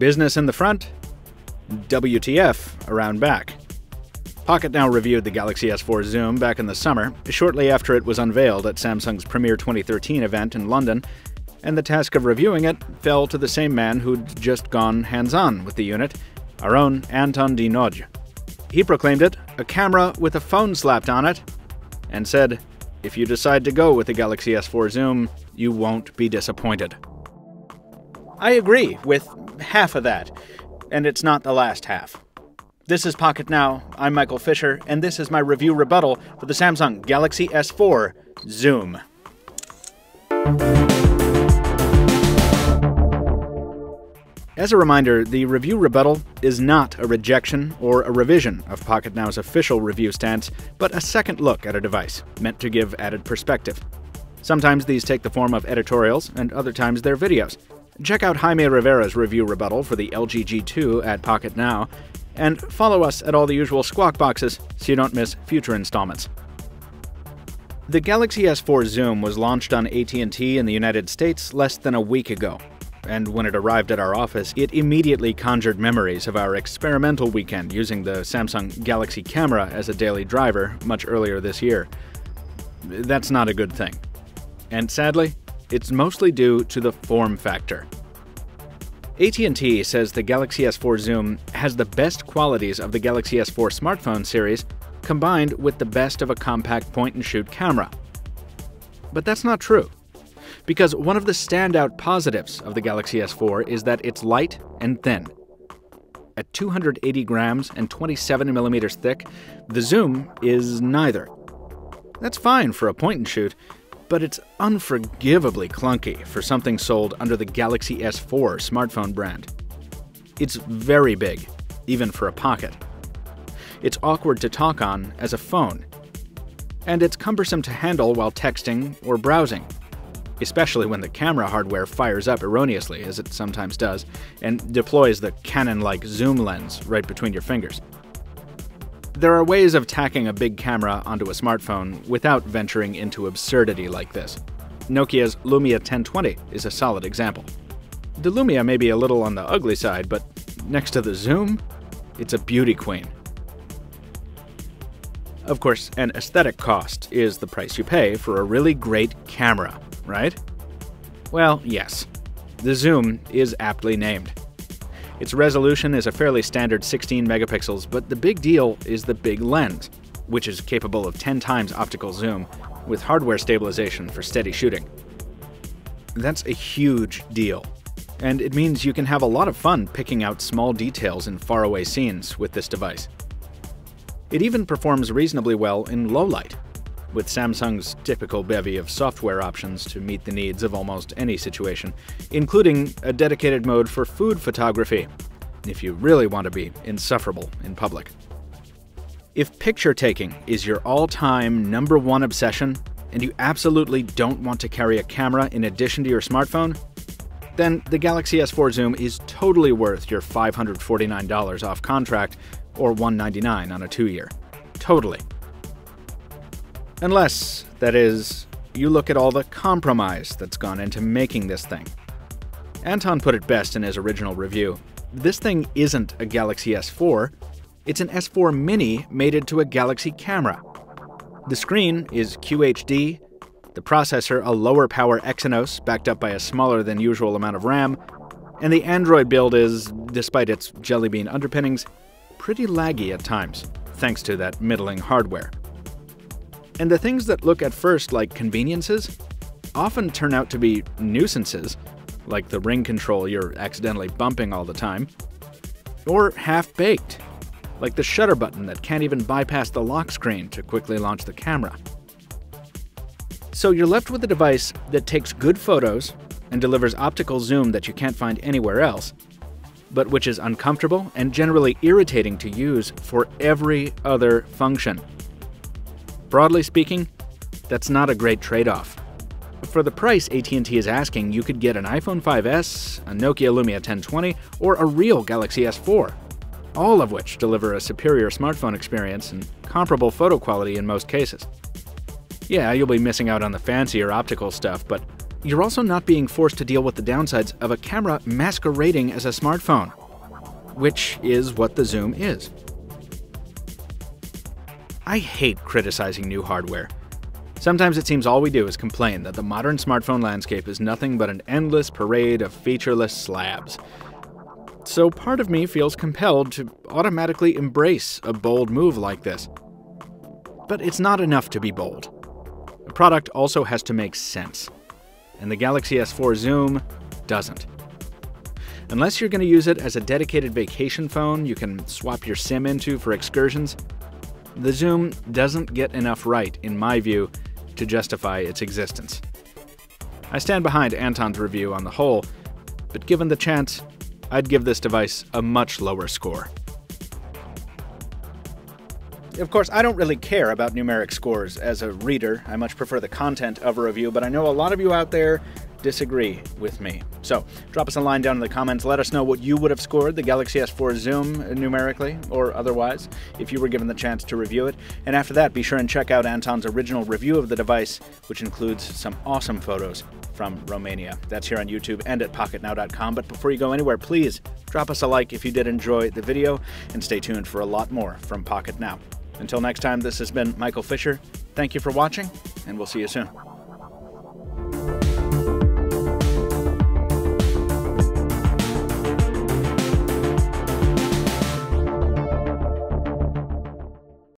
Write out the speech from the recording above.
Business in the front, WTF around back. Pocketnow reviewed the Galaxy S4 Zoom back in the summer, shortly after it was unveiled at Samsung's Premiere 2013 event in London, and the task of reviewing it fell to the same man who'd just gone hands-on with the unit, our own Anton D. Nagy. He proclaimed it a camera with a phone slapped on it, and said, if you decide to go with the Galaxy S4 Zoom, you won't be disappointed. I agree with half of that, and it's not the last half. This is Pocketnow, I'm Michael Fisher, and this is my review rebuttal for the Samsung Galaxy S4 Zoom. As a reminder, the review rebuttal is not a rejection or a revision of Pocketnow's official review stance, but a second look at a device, meant to give added perspective. Sometimes these take the form of editorials, and other times they're videos. Check out Jaime Rivera's review rebuttal for the LG G2 at Pocketnow, and follow us at all the usual squawk boxes so you don't miss future installments. The Galaxy S4 Zoom was launched on AT&T in the United States less than a week ago, and when it arrived at our office, it immediately conjured memories of our experimental weekend using the Samsung Galaxy camera as a daily driver much earlier this year. That's not a good thing. And sadly, it's mostly due to the form factor. AT&T says the Galaxy S4 Zoom has the best qualities of the Galaxy S4 smartphone series combined with the best of a compact point-and-shoot camera. But that's not true, because one of the standout positives of the Galaxy S4 is that it's light and thin. At 280 grams and 27 millimeters thick, the Zoom is neither. That's fine for a point-and-shoot, but it's unforgivably clunky for something sold under the Galaxy S4 smartphone brand. It's very big, even for a pocket. It's awkward to talk on as a phone. And it's cumbersome to handle while texting or browsing, especially when the camera hardware fires up erroneously, as it sometimes does, and deploys the Canon-like zoom lens right between your fingers. There are ways of tacking a big camera onto a smartphone without venturing into absurdity like this. Nokia's Lumia 1020 is a solid example. The Lumia may be a little on the ugly side, but next to the Zoom, it's a beauty queen. Of course, an aesthetic cost is the price you pay for a really great camera, right? Well, yes. The Zoom is aptly named. Its resolution is a fairly standard 16 megapixels, but the big deal is the big lens, which is capable of 10 times optical zoom, with hardware stabilization for steady shooting. That's a huge deal, and it means you can have a lot of fun picking out small details in faraway scenes with this device. It even performs reasonably well in low light, with Samsung's typical bevy of software options to meet the needs of almost any situation, including a dedicated mode for food photography, if you really want to be insufferable in public. If picture taking is your all-time #1 obsession, and you absolutely don't want to carry a camera in addition to your smartphone, then the Galaxy S4 Zoom is totally worth your $549 off contract or $199 on a 2-year. Totally. Unless, that is, you look at all the compromise that's gone into making this thing. Anton put it best in his original review. This thing isn't a Galaxy S4, it's an S4 Mini mated to a Galaxy camera. The screen is QHD, the processor a lower power Exynos backed up by a smaller than usual amount of RAM, and the Android build is, despite its Jelly Bean underpinnings, pretty laggy at times, thanks to that middling hardware. And the things that look at first like conveniences often turn out to be nuisances, like the ring control you're accidentally bumping all the time, or half-baked, like the shutter button that can't even bypass the lock screen to quickly launch the camera. So you're left with a device that takes good photos and delivers optical zoom that you can't find anywhere else, but which is uncomfortable and generally irritating to use for every other function. Broadly speaking, that's not a great trade-off. For the price AT&T is asking, you could get an iPhone 5S, a Nokia Lumia 1020, or a real Galaxy S4, all of which deliver a superior smartphone experience and comparable photo quality in most cases. Yeah, you'll be missing out on the fancier optical stuff, but You're also not being forced to deal with the downsides of a camera masquerading as a smartphone, which is what the Zoom is. I hate criticizing new hardware. Sometimes it seems all we do is complain that the modern smartphone landscape is nothing but an endless parade of featureless slabs. So part of me feels compelled to automatically embrace a bold move like this. But it's not enough to be bold. A product also has to make sense. And the Galaxy S4 Zoom doesn't. Unless you're going to use it as a dedicated vacation phone you can swap your SIM into for excursions, the Zoom doesn't get enough right, in my view, to justify its existence. I stand behind Anton's review on the whole, but given the chance, I'd give this device a much lower score. Of course, I don't really care about numeric scores as a reader. I much prefer the content of a review, but I know a lot of you out there disagree with me. So, drop us a line down in the comments. Let us know what you would have scored the Galaxy S4 Zoom numerically or otherwise if you were given the chance to review it. And after that, be sure and check out Anton's original review of the device, which includes some awesome photos from Romania. That's here on YouTube and at Pocketnow.com. But before you go anywhere, please drop us a like if you did enjoy the video, and stay tuned for a lot more from Pocketnow. Until next time, this has been Michael Fisher. Thank you for watching, and we'll see you soon.